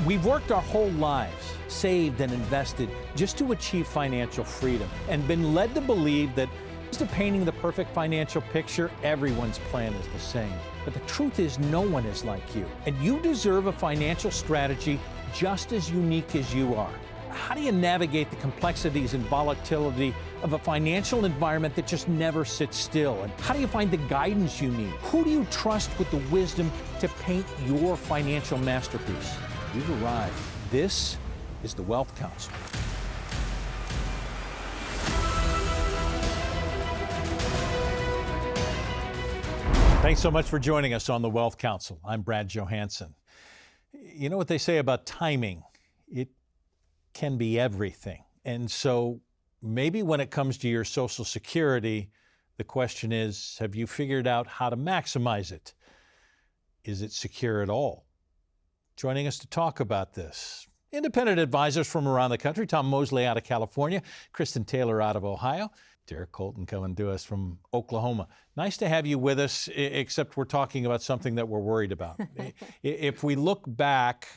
We've worked our whole lives, saved and invested just to achieve financial freedom, and been led to believe that instead of painting the perfect financial picture, everyone's plan is the same. But the truth is, no one is like you, and you deserve a financial strategy just as unique as you are. How do you navigate the complexities and volatility of a financial environment that just never sits still? And how do you find the guidance you need? Who do you trust with the wisdom to paint your financial masterpiece? You've arrived. This is the Wealth Council. Thanks so much for joining us on the Wealth Council. I'm Brad Johansson. You know what they say about timing? It can be everything. And so maybe when it comes to your Social Security, the question is, have you figured out how to maximize it? Is it secure at all? Joining us to talk about this, independent advisors from around the country, Tom Mosley out of California, Kristen Taylor out of Ohio, Derek Colton coming to us from Oklahoma. Nice to have you with us, except we're talking about something that we're worried about. If we look back,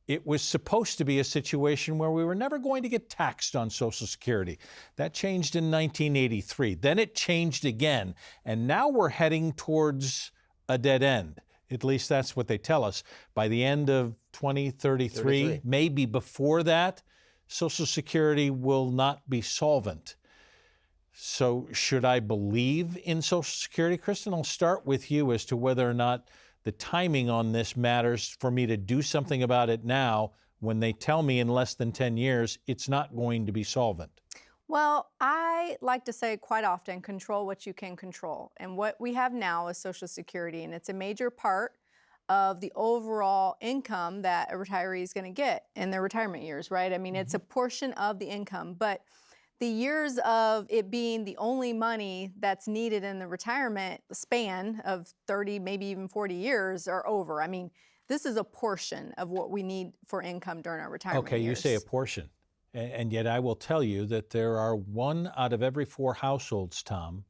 it was supposed to be a situation where we were never going to get taxed on Social Security. That changed in 1983. Then it changed again, and now we're heading towards a dead end. At least that's what they tell us. By the end of 2033, maybe before that, Social Security will not be solvent. So should I believe in Social Security? Kristen, I'll start with you as to whether or not the timing on this matters for me to do something about it now when they tell me in less than 10 years it's not going to be solvent. Well, I like to say quite often, control what you can control. And what we have now is Social Security, and it's a major part of the overall income that a retiree is going to get in their retirement years, right? I mean, it's a portion of the income, but the years of it being the only money that's needed in the retirement span of 30, maybe even 40 years are over. I mean, this is a portion of what we need for income during our retirement years. Okay, you say a portion. And yet I will tell you that there are 1 out of every 4 households, Tom,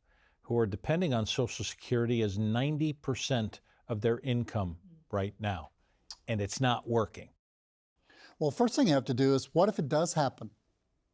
who are depending on Social Security as 90% of their income right now. And it's not working. Well, first thing you have to do is, what if it does happen?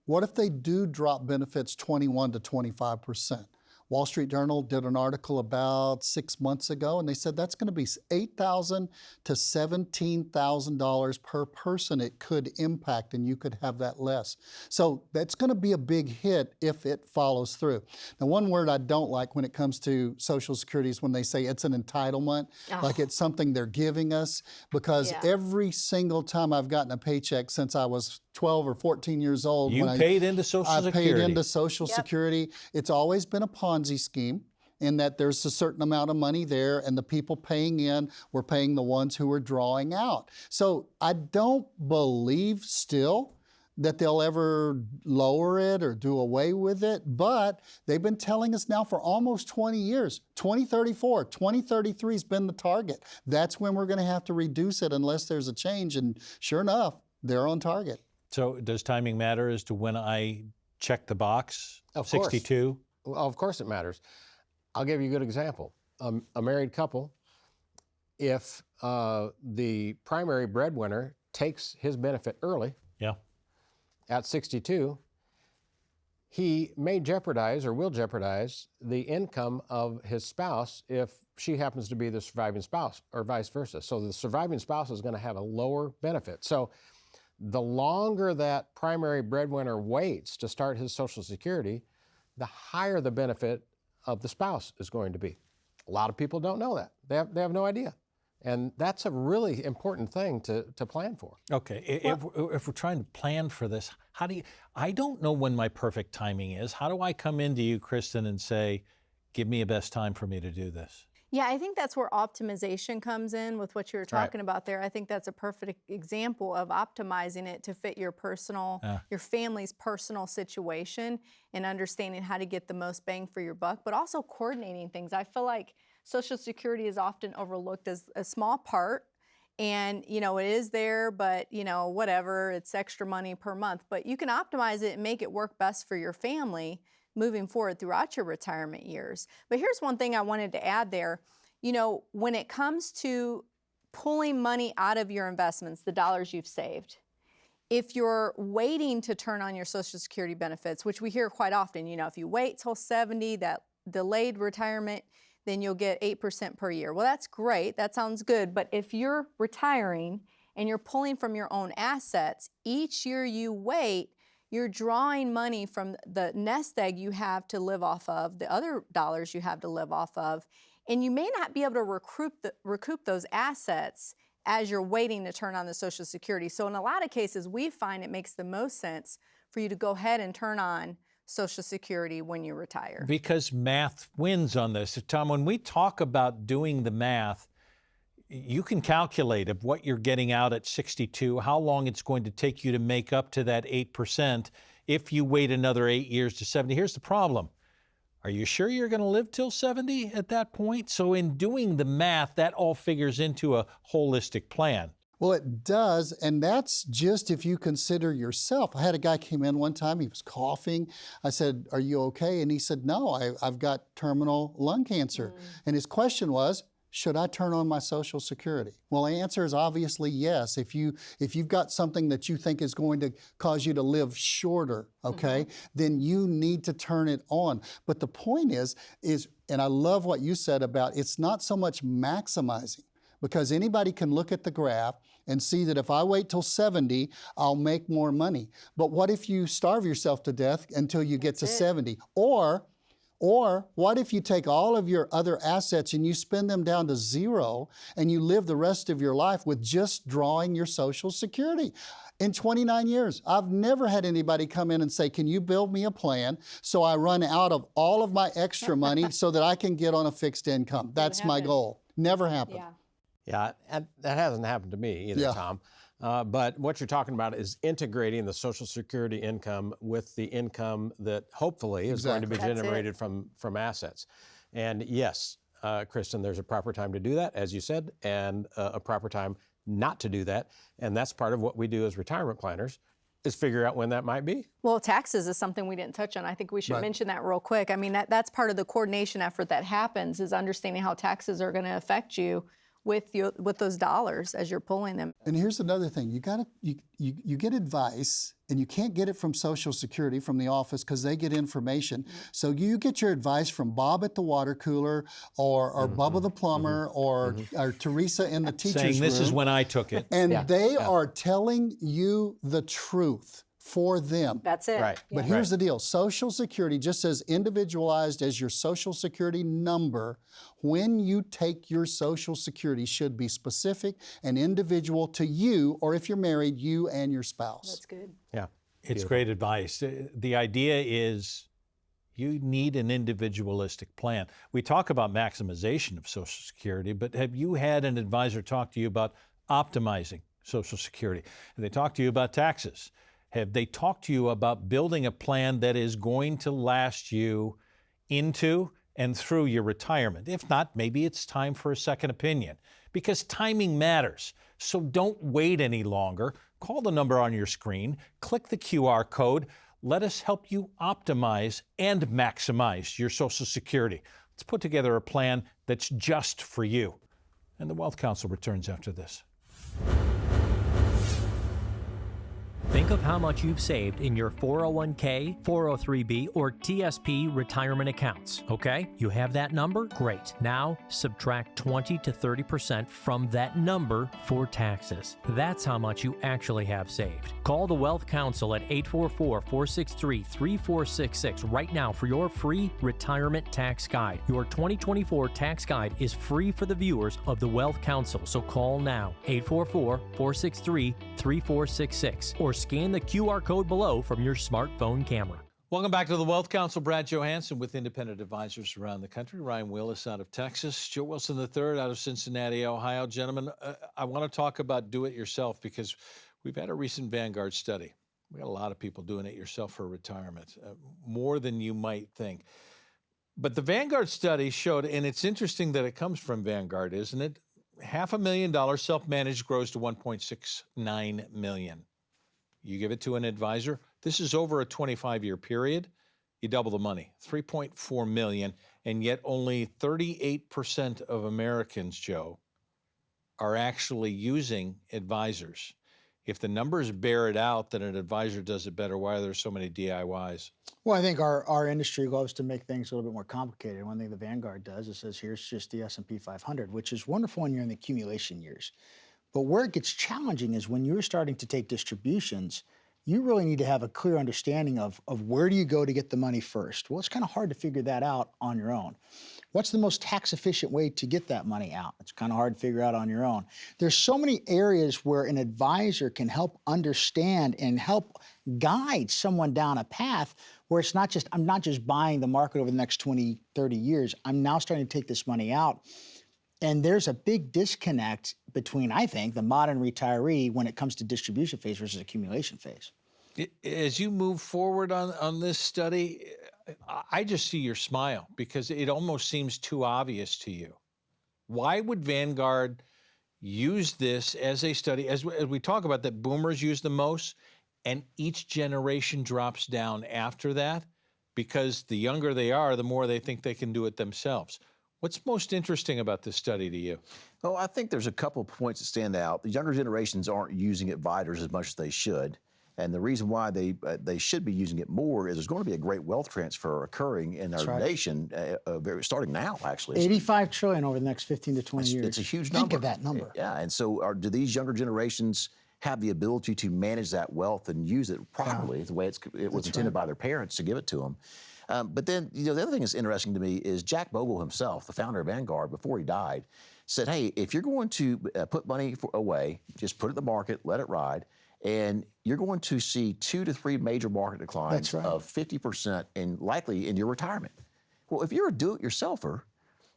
What if they do drop benefits 21 to 25%? Wall Street Journal did an article about 6 months ago, and they said that's going to be $8,000 to $17,000 per person it could impact, and you could have that less. So that's going to be a big hit if it follows through. Now, one word I don't like when it comes to Social Security is when they say it's an entitlement, like it's something they're giving us, because every single time I've gotten a paycheck since I was 12 or 14 years old. You paid into Social Security. I paid into Social Security. It's always been a Ponzi scheme in that there's a certain amount of money there, and the people paying in were paying the ones who were drawing out. So I don't believe still that they'll ever lower it or do away with it, but they've been telling us now for almost 20 years. 2034, 2033 has been the target. That's when we're going to have to reduce it unless there's a change, and sure enough, they're on target. So does timing matter as to when I check the box? Of 62? Course. Well, of course it matters. I'll give you a good example. A married couple, if the primary breadwinner takes his benefit early, at 62, he may jeopardize or will jeopardize the income of his spouse if she happens to be the surviving spouse, or vice versa. So the surviving spouse is going to have a lower benefit. So the longer that primary breadwinner waits to start his Social Security, the higher the benefit of the spouse is going to be. A lot of people don't know that. They have no idea. And that's a really important thing to plan for. Okay, if we're trying to plan for this, I don't know when my perfect timing is. How do I come into you, Kristen, and say, give me a best time for me to do this? Yeah, I think that's where optimization comes in with what you were talking about there. I think that's a perfect example of optimizing it to fit your personal, your family's personal situation, and understanding how to get the most bang for your buck, but also coordinating things. I feel like Social Security is often overlooked as a small part, and it is there, but whatever, it's extra money per month. But you can optimize it and make it work best for your family moving forward throughout your retirement years. But here's one thing I wanted to add there. When it comes to pulling money out of your investments, the dollars you've saved. If you're waiting to turn on your Social Security benefits, which we hear quite often, you know, if you wait till 70, that delayed retirement, then you'll get 8% per year. Well, that's great. That sounds good. But if you're retiring and you're pulling from your own assets, each year you wait, you're drawing money from the nest egg you have to live off of, the other dollars you have to live off of, and you may not be able to recoup those assets as you're waiting to turn on the Social Security. So in a lot of cases, we find it makes the most sense for you to go ahead and turn on Social Security when you retire. Because math wins on this. Tom, when we talk about doing the math, you can calculate of what you're getting out at 62, how long it's going to take you to make up to that 8% if you wait another 8 years to 70. Here's the problem. Are you sure you're going to live till 70 at that point? So in doing the math, that all figures into a holistic plan. Well, it does, and that's just if you consider yourself. I had a guy came in one time, he was coughing. I said, "Are you okay?" And he said, "No, I've got terminal lung cancer." And his question was, should I turn on my Social Security? Well, the answer is obviously yes. If you've got something that you think is going to cause you to live shorter, okay, then you need to turn it on. But the point is, and I love what you said about it's not so much maximizing, because anybody can look at the graph and see that if I wait till 70, I'll make more money. But what if you starve yourself to death until you get to 70? Or what if you take all of your other assets and you spend them down to zero and you live the rest of your life with just drawing your Social Security? In 29 years, I've never had anybody come in and say, "Can you build me a plan so I run out of all of my extra money so that I can get on a fixed income?" That's my goal. Never happened. Yeah, and that hasn't happened to me either, Tom. But what you're talking about is integrating the Social Security income with the income that hopefully is going to be generated from assets. And yes, Kristen, there's a proper time to do that, as you said, and a proper time not to do that. And that's part of what we do as retirement planners, is figure out when that might be. Well, taxes is something we didn't touch on. I think we should mention that real quick. I mean, that's part of the coordination effort that happens, is understanding how taxes are going to affect you with those dollars as you're pulling them. And here's another thing. You get advice, and you can't get it from Social Security, from the office, because they get information. So you get your advice from Bob at the water cooler, or Bubba the plumber, or Teresa in the teacher's room. Saying this is when I took it. And they are telling you the truth for them. That's it. Right. But here's the deal. Social Security, just as individualized as your Social Security number, when you take your Social Security should be specific and individual to you, or if you're married, you and your spouse. That's good. Yeah. It's great advice. The idea is you need an individualistic plan. We talk about maximization of Social Security, but have you had an advisor talk to you about optimizing Social Security? Have they talked to you about taxes? Have they talked to you about building a plan that is going to last you into and through your retirement? If not, maybe it's time for a second opinion, because timing matters. So don't wait any longer. Call the number on your screen, click the QR code. Let us help you optimize and maximize your Social Security. Let's put together a plan that's just for you. And the Wealth Council returns after this. Think of how much you've saved in your 401k, 403b, or TSP retirement accounts, okay? You have that number? Great. Now, subtract 20 to 30% from that number for taxes. That's how much you actually have saved. Call the Wealth Council at 844-463-3466 right now for your free retirement tax guide. Your 2024 tax guide is free for the viewers of the Wealth Council, so call now, 844-463-3466, or scan the QR code below from your smartphone camera. Welcome back to the Wealth Council. Brad Johansson with independent advisors around the country. Ryan Willis out of Texas. Joe Wilson III out of Cincinnati, Ohio. Gentlemen, I want to talk about do-it-yourself because we've had a recent Vanguard study. We got a lot of people doing it yourself for retirement, more than you might think. But the Vanguard study showed, and it's interesting that it comes from Vanguard, isn't it? $500,000 self-managed grows to $1.69 million. You give it to an advisor. This is over a 25-year period. You double the money, $3.4 million, and yet only 38% of Americans, Joe, are actually using advisors? If the numbers bear it out that an advisor does it better, why are there so many DIYs? Well, I think our industry loves to make things a little bit more complicated. One thing the Vanguard does is says, here's just the S&P 500, which is wonderful when you're in the accumulation years. But where it gets challenging is when you're starting to take distributions, you really need to have a clear understanding of where do you go to get the money first. Well, it's kind of hard to figure that out on your own. What's the most tax efficient way to get that money out? It's kind of hard to figure out on your own. There's so many areas where an advisor can help understand and help guide someone down a path where it's not just, I'm not just buying the market over the next 20, 30 years. I'm now starting to take this money out. And there's a big disconnect between, I think, the modern retiree when it comes to distribution phase versus accumulation phase. As you move forward on this study, I just see your smile because it almost seems too obvious to you. Why would Vanguard use this as a study? As we talk about that boomers use the most, and each generation drops down after that because the younger they are, the more they think they can do it themselves. What's most interesting about this study to you? Well, I think there's a couple of points that stand out. The younger generations aren't using advisors as much as they should. And the reason why they should be using it more is there's going to be a great wealth transfer occurring in our nation, starting now, actually. 85 trillion over the next 15 to 20 years. It's a huge number. Think of that number. Yeah, and so do these younger generations have the ability to manage that wealth and use it properly, the way it was intended by their parents to give it to them? But then, the other thing that's interesting to me is Jack Bogle himself, the founder of Vanguard, before he died, said, hey, if you're going to put money away, just put it in the market, let it ride, and you're going to see 2 to 3 major market declines of 50% likely in your retirement. Well, if you're a do-it-yourselfer,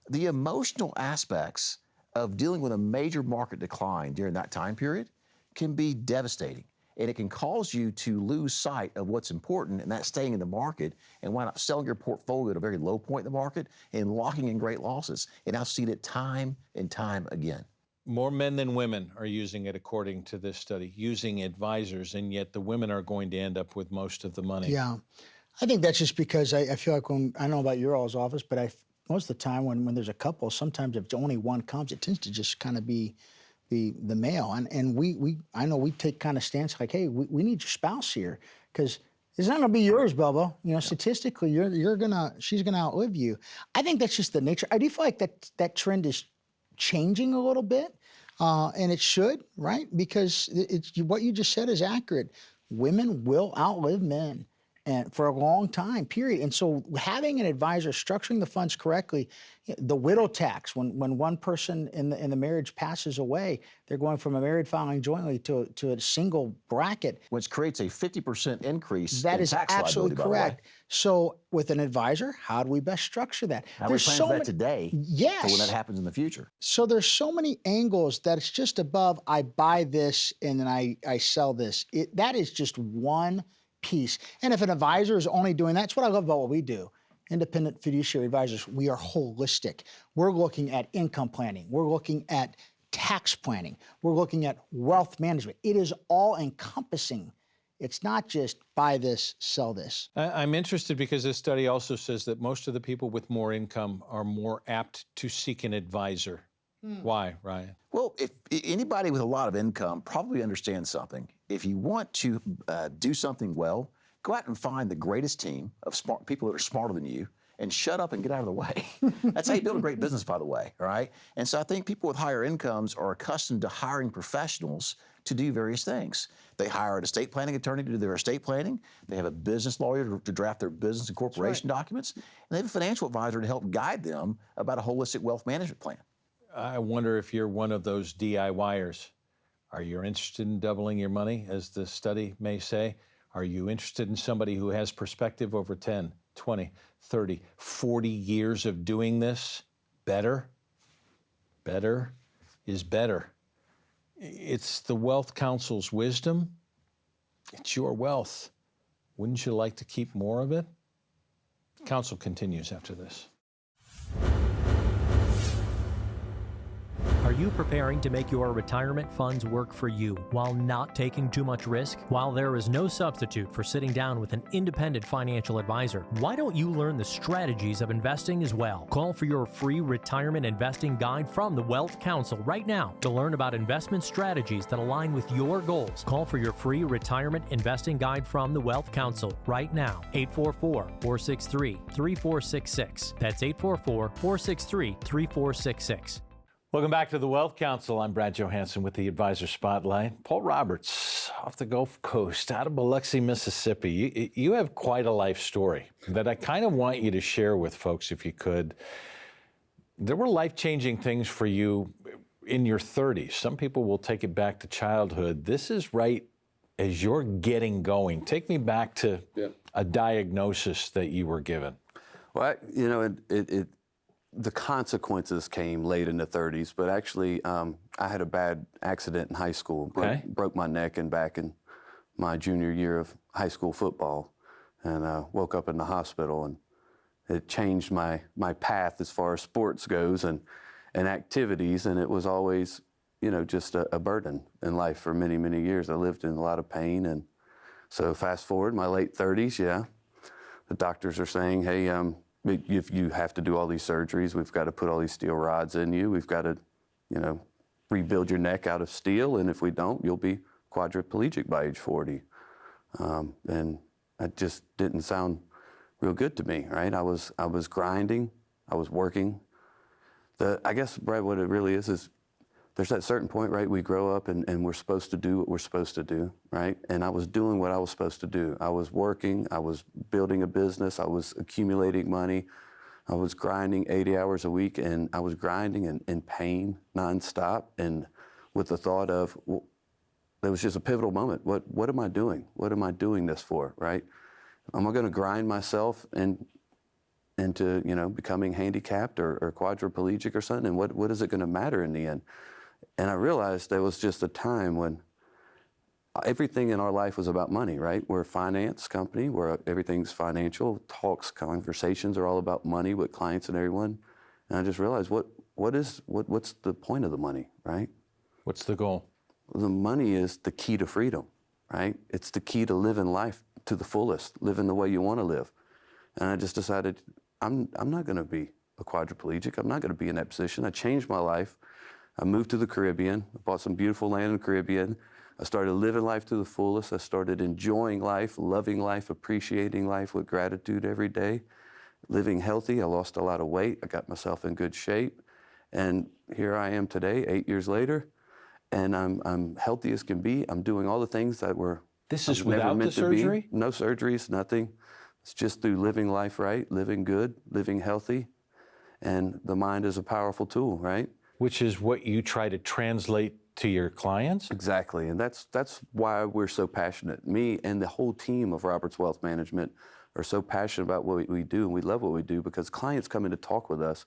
the emotional aspects of dealing with a major market decline during that time period can be devastating. And it can cause you to lose sight of what's important, and that's staying in the market and wind up selling your portfolio at a very low point in the market and locking in great losses. And I've seen it time and time again. More men than women are using it, according to this study, using advisors, and yet the women are going to end up with most of the money. Yeah. I think that's just because I feel like when, I don't know about your all's office, but most of the time when there's a couple, sometimes if only one comes, it tends to just kind of be the male. And I know we take kind of stance like, hey, we need your spouse here because it's not gonna be yours, Bubba. Statistically, she's gonna outlive you. I think that's just the nature. I do feel like that trend is changing a little bit, and it should, right? Because what you just said is accurate. Women will outlive men, and for a long time, period. And so having an advisor structuring the funds correctly, the widow tax, when one person in the marriage passes away, they're going from a married filing jointly to a single bracket. Which creates a 50% increase that in is tax absolutely liability, correct. So with an advisor, how do we best structure that? How do we plan for that today yes. for when that happens in the future? So there's so many angles that it's just above, I buy this and then I sell this. That is just one piece. And if an advisor is only doing that, that's what I love about what we do. Independent fiduciary advisors, we are holistic. We're looking at income planning. We're looking at tax planning. We're looking at wealth management. It is all encompassing. It's not just buy this, sell this. I'm interested because this study also says that most of the people with more income are more apt to seek an advisor. Why, Ryan? Well, if anybody with a lot of income probably understands something. If you want to do something well, go out and find the greatest team of smart people that are smarter than you and shut up and get out of the way. That's how you build a great business, by the way, all right? And so I think people with higher incomes are accustomed to hiring professionals to do various things. They hire an estate planning attorney to do their estate planning. They have a business lawyer to draft their business and corporation documents. And they have a financial advisor to help guide them about a holistic wealth management plan. I wonder if you're one of those DIYers. Are you interested in doubling your money, as the study may say? Are you interested in somebody who has perspective over 10, 20, 30, 40 years of doing this? Better is better. It's the Wealth Council's wisdom. It's your wealth. Wouldn't you like to keep more of it? Council continues after this. Are Are you preparing to make your retirement funds work for you while not taking too much risk? While there is no substitute for sitting down with an independent financial advisor, why don't you learn the strategies of investing as well? Call for your free retirement investing guide from the Wealth Council right now to learn about investment strategies that align with your goals. Call for your free retirement investing guide from the Wealth Council right now. 844-463-3466. That's 844-463-3466. Welcome back to the Wealth Council. I'm Brad Johansson with the Advisor Spotlight. Paul Roberts, off the Gulf Coast, out of Biloxi, Mississippi. You have quite a life story that I kind of want you to share with folks, if you could. There were life-changing things for you in your 30s. Some people will take it back to childhood. This is right as you're getting going. Take me back to a diagnosis that you were given. Well, the consequences came late in the 30s, but actually I had a bad accident in high school. Broke my neck and back in my junior year of high school football, and woke up in the hospital, and it changed my path as far as sports goes and activities, and it was always, just a burden in life for many, many years. I lived in a lot of pain, and so fast forward, my late 30s, the doctors are saying, hey, if you have to do all these surgeries, we've got to put all these steel rods in you. We've got to, rebuild your neck out of steel. And if we don't, you'll be quadriplegic by age 40. And that just didn't sound real good to me, right? I was grinding. I was working. I guess, Brad, what it really is there's that certain point, right? We grow up and we're supposed to do what we're supposed to do, right? And I was doing what I was supposed to do. I was working, I was building a business, I was accumulating money, I was grinding 80 hours a week, and I was grinding in pain nonstop, and with the thought of, well, there was just a pivotal moment. What am I doing? What am I doing this for, right? Am I gonna grind myself into becoming handicapped or quadriplegic or something? And what is it gonna matter in the end? And I realized there was just a time when everything in our life was about money, right? We're a finance company where everything's financial. Conversations are all about money with clients and everyone. And I just realized what's the point of the money, right? What's the goal? The money is the key to freedom, right? It's the key to living life to the fullest, living the way you want to live. And I just decided I'm not going to be a quadriplegic. I'm not going to be in that position. I changed my life. I moved to the Caribbean. I bought some beautiful land in the Caribbean. I started living life to the fullest. I started enjoying life, loving life, appreciating life with gratitude every day, living healthy. I lost a lot of weight. I got myself in good shape. And here I am today, 8 years later, and I'm healthy as can be. I'm doing all the things that were This is without the surgery? No surgeries, nothing. It's just through living life right, living good, living healthy. And the mind is a powerful tool, right? Which is what you try to translate to your clients? Exactly, and that's why we're so passionate. Me and the whole team of Roberts Wealth Management are so passionate about what we do, and we love what we do, because clients come in to talk with us.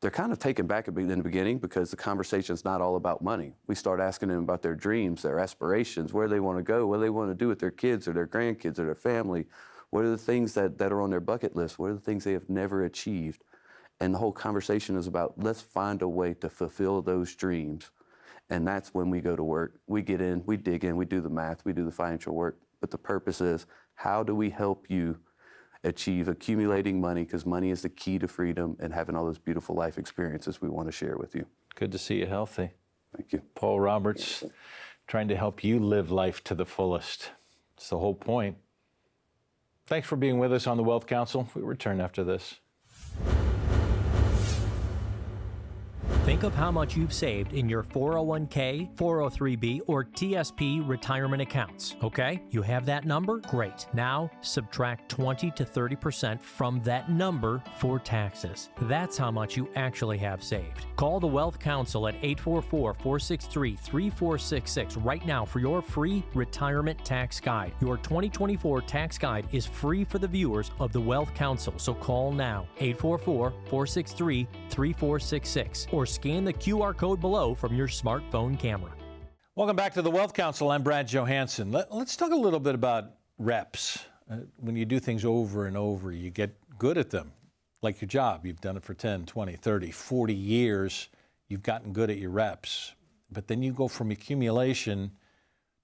They're kind of taken back in the beginning because the conversation's not all about money. We start asking them about their dreams, their aspirations, where they want to go, what they want to do with their kids or their grandkids or their family. What are the things that are on their bucket list? What are the things they have never achieved? And the whole conversation is about, let's find a way to fulfill those dreams. And that's when we go to work. We get in, we dig in, we do the math, we do the financial work. But the purpose is, how do we help you achieve accumulating money? Because money is the key to freedom and having all those beautiful life experiences we want to share with you. Good to see you healthy. Thank you. Paul Roberts, trying to help you live life to the fullest. It's the whole point. Thanks for being with us on the Wealth Council. We return after this. Think of how much you've saved in your 401k, 403b, or TSP retirement accounts, okay? You have that number? Great. Now, subtract 20 to 30% from that number for taxes. That's how much you actually have saved. Call the Wealth Council at 844-463-3466 right now for your free retirement tax guide. Your 2024 tax guide is free for the viewers of the Wealth Council, so call now, 844-463-3466, or scan the QR code below from your smartphone camera. Welcome back to the Wealth Council. I'm Brad Johansson. Let's talk a little bit about reps. When you do things over and over, you get good at them. Like your job, you've done it for 10, 20, 30, 40 years. you've gotten good at your reps, but then you go from accumulation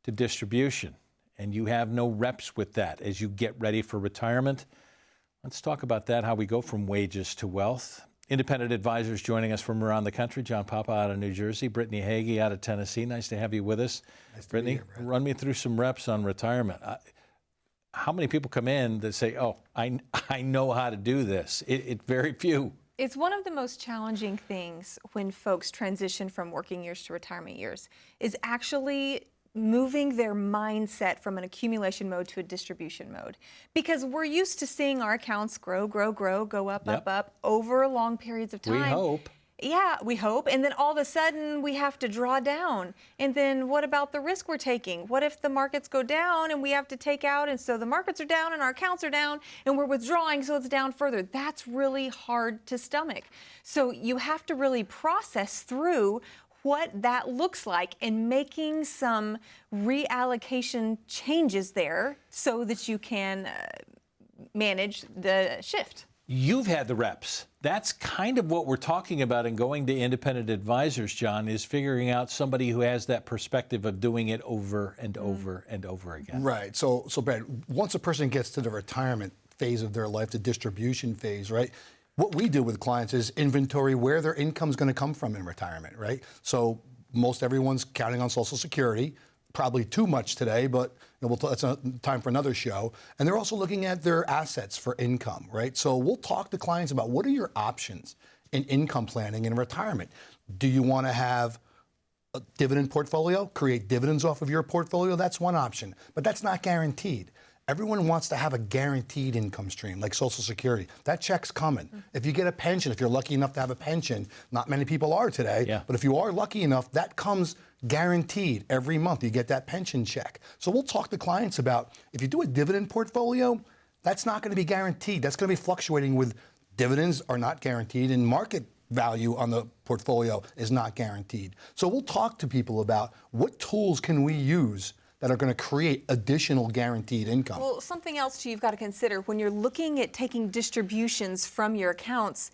to distribution, and you have no reps with that as you get ready for retirement. Let's talk about that, how we go from wages to wealth. Independent advisors joining us from around the country. John Papa out of New Jersey, Brittany Hagee out of Tennessee. Nice to have you with us. Nice Brittany, to be here, run me through some reps on retirement. How many people come in that say, oh, I know how to do this? Very few. It's one of the most challenging things when folks transition from working years to retirement years is actually moving their mindset from an accumulation mode to a distribution mode. Because we're used to seeing our accounts grow, go up, up over long periods of time. We hope. Yeah, we hope. And then all of a sudden we have to draw down. And then what about the risk we're taking? What if the markets go down and we have to take out, and so the markets are down and our accounts are down and we're withdrawing, so it's down further? That's really hard to stomach. So you have to really process through what that looks like and making some reallocation changes there so that you can manage the shift. You've had the reps. That's kind of what we're talking about in going to independent advisors, John, is figuring out somebody who has that perspective of doing it over and over and over again. Right. So Brad, once a person gets to the retirement phase of their life, the distribution phase, right? What we do with clients is inventory where their income's going to come from in retirement, right? So most everyone's counting on Social Security, probably too much today, but that's a time for another show. And they're also looking at their assets for income, right? So we'll talk to clients about what are your options in income planning in retirement. Do you want to have a dividend portfolio, create dividends off of your portfolio? That's one option, but that's not guaranteed. Everyone wants to have a guaranteed income stream, like Social Security. That check's coming. If you get a pension, if you're lucky enough to have a pension, not many people are today, but if you are lucky enough, that comes guaranteed every month. You get that pension check. So we'll talk to clients about, if you do a dividend portfolio, that's not going to be guaranteed. That's going to be fluctuating with dividends are not guaranteed, and market value on the portfolio is not guaranteed. So we'll talk to people about what tools can we use that are going to create additional guaranteed income. Well, something else too you've got to consider when you're looking at taking distributions from your accounts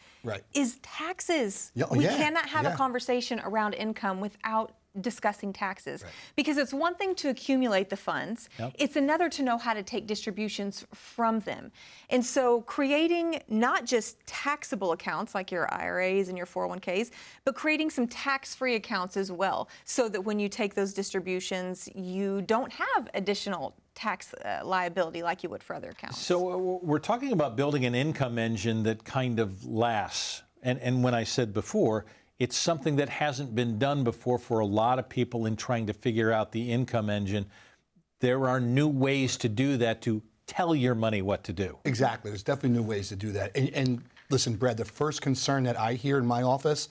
is taxes. We cannot have a conversation around income without discussing taxes. Because it's one thing to accumulate the funds, it's another to know how to take distributions from them. And so creating not just taxable accounts like your IRAs and your 401ks, but creating some tax-free accounts as well, so that when you take those distributions, you don't have additional tax liability like you would for other accounts. So we're talking about building an income engine that kind of lasts. And when I said before, it's something that hasn't been done before for a lot of people in trying to figure out the income engine. There are new ways to do that, to tell your money what to do. Exactly. There's definitely new ways to do that. And listen, Brad, the first concern that I hear in my office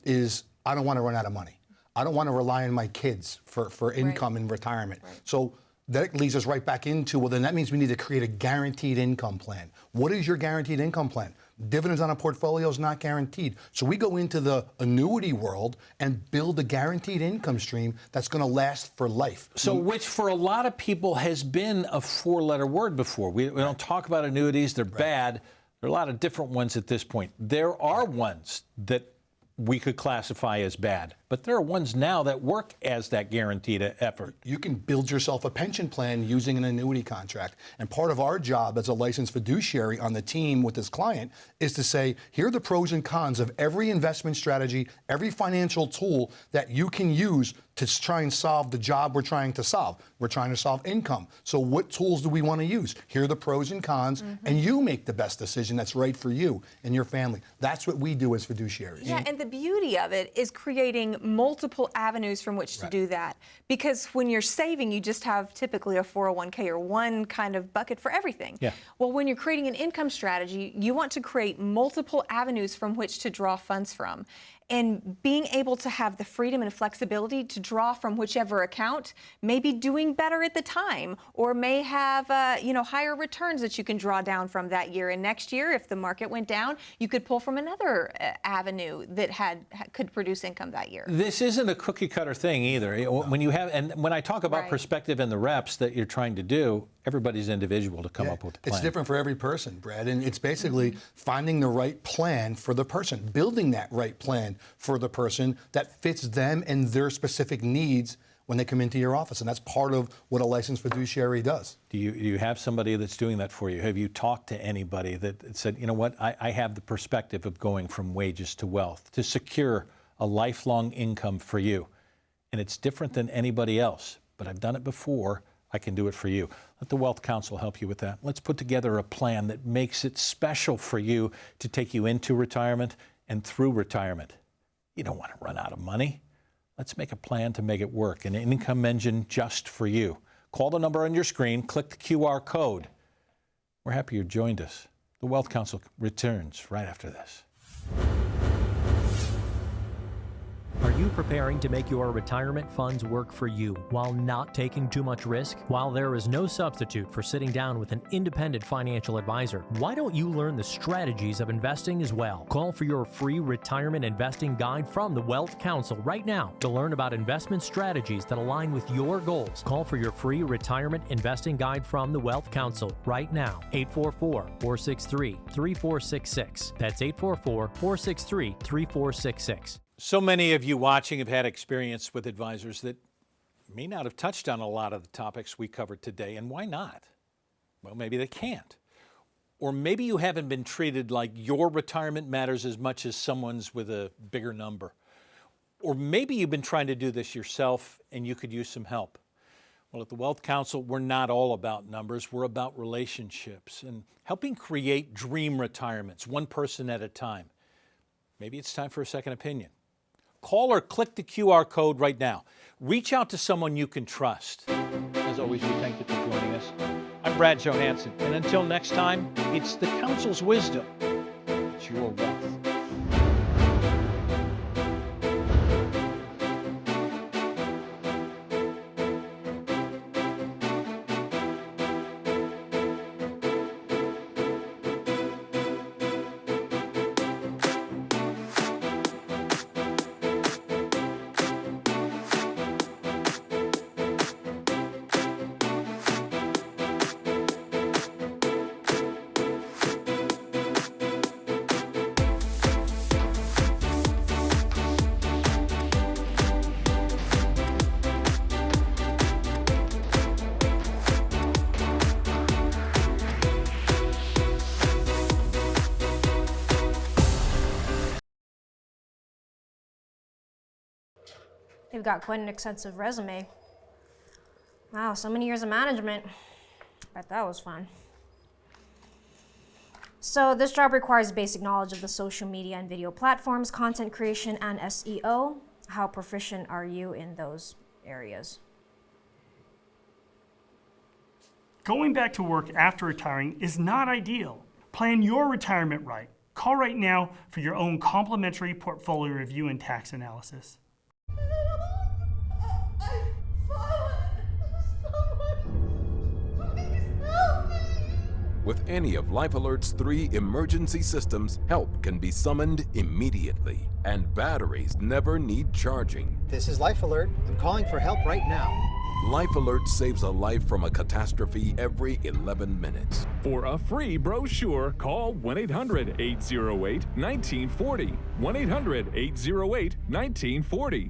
is I don't want to run out of money. I don't want to rely on my kids for income in retirement. So that leads us right back into, well, then that means we need to create a guaranteed income plan. What is your guaranteed income plan? Dividends on a portfolio is not guaranteed. So we go into the annuity world and build a guaranteed income stream that's going to last for life. So which for a lot of people has been a four-letter word before. We don't talk about annuities. They're bad. There are a lot of different ones at this point. There are ones that we could classify as bad, but there are ones now that work as that guaranteed effort. You can build yourself a pension plan using an annuity contract. And part of our job as a licensed fiduciary on the team with this client is to say, here are the pros and cons of every investment strategy, every financial tool that you can use to try and solve the job we're trying to solve. We're trying to solve income. So what tools do we want to use? Here are the pros and cons, and you make the best decision that's right for you and your family. That's what we do as fiduciaries. Yeah, and the beauty of it is creating multiple avenues from which to do that. Because when you're saving, you just have typically a 401k or one kind of bucket for everything. Well, when you're creating an income strategy, you want to create multiple avenues from which to draw funds from. And being able to have the freedom and flexibility to draw from whichever account may be doing better at the time, or may have higher returns that you can draw down from that year. And next year, if the market went down, you could pull from another avenue that could produce income that year. This isn't a cookie cutter thing either. When you have, and when I talk about perspective and the reps that you're trying to do, everybody's individual to come up with a plan. It's different for every person, Brad, and it's basically finding the right plan for the person, building that right plan for the person that fits them and their specific needs when they come into your office, and that's part of what a licensed fiduciary does. Do you have somebody that's doing that for you? Have you talked to anybody that said, you know what, I have the perspective of going from wages to wealth, to secure a lifelong income for you, and it's different than anybody else, but I've done it before, I can do it for you. Let the Wealth Council help you with that. Let's put together a plan that makes it special for you to take you into retirement and through retirement. You don't want to run out of money. Let's make a plan to make it work, an income engine just for you. Call the number on your screen, click the QR code. We're happy you joined us. The Wealth Council returns right after this. Are you preparing to make your retirement funds work for you while not taking too much risk? While there is no substitute for sitting down with an independent financial advisor, why don't you learn the strategies of investing as well? Call for your free retirement investing guide from the Wealth Council right now to learn about investment strategies that align with your goals. Call for your free retirement investing guide from the Wealth Council right now. 844-463-3466. That's 844-463-3466. So many of you watching have had experience with advisors that may not have touched on a lot of the topics we covered today, and why not? Well, maybe they can't. Or maybe you haven't been treated like your retirement matters as much as someone's with a bigger number. Or maybe you've been trying to do this yourself and you could use some help. Well, at the Wealth Council, we're not all about numbers, we're about relationships and helping create dream retirements, one person at a time. Maybe it's time for a second opinion. Call or click the QR code right now. Reach out to someone you can trust. As always, we thank you for joining us. I'm Brad Johansson, and until next time, it's the Council's wisdom. It's your wealth. They've got quite an extensive resume. Wow, so many years of management. Bet that was fun. So this job requires basic knowledge of the social media and video platforms, content creation, and SEO. How proficient are you in those areas? Going back to work after retiring is not ideal. Plan your retirement right. Call right now for your own complimentary portfolio review and tax analysis. With any of Life Alert's 3 emergency systems, help can be summoned immediately, and batteries never need charging. This is Life Alert. I'm calling for help right now. Life Alert saves a life from a catastrophe every 11 minutes. For a free brochure, call 1-800-808-1940. 1-800-808-1940.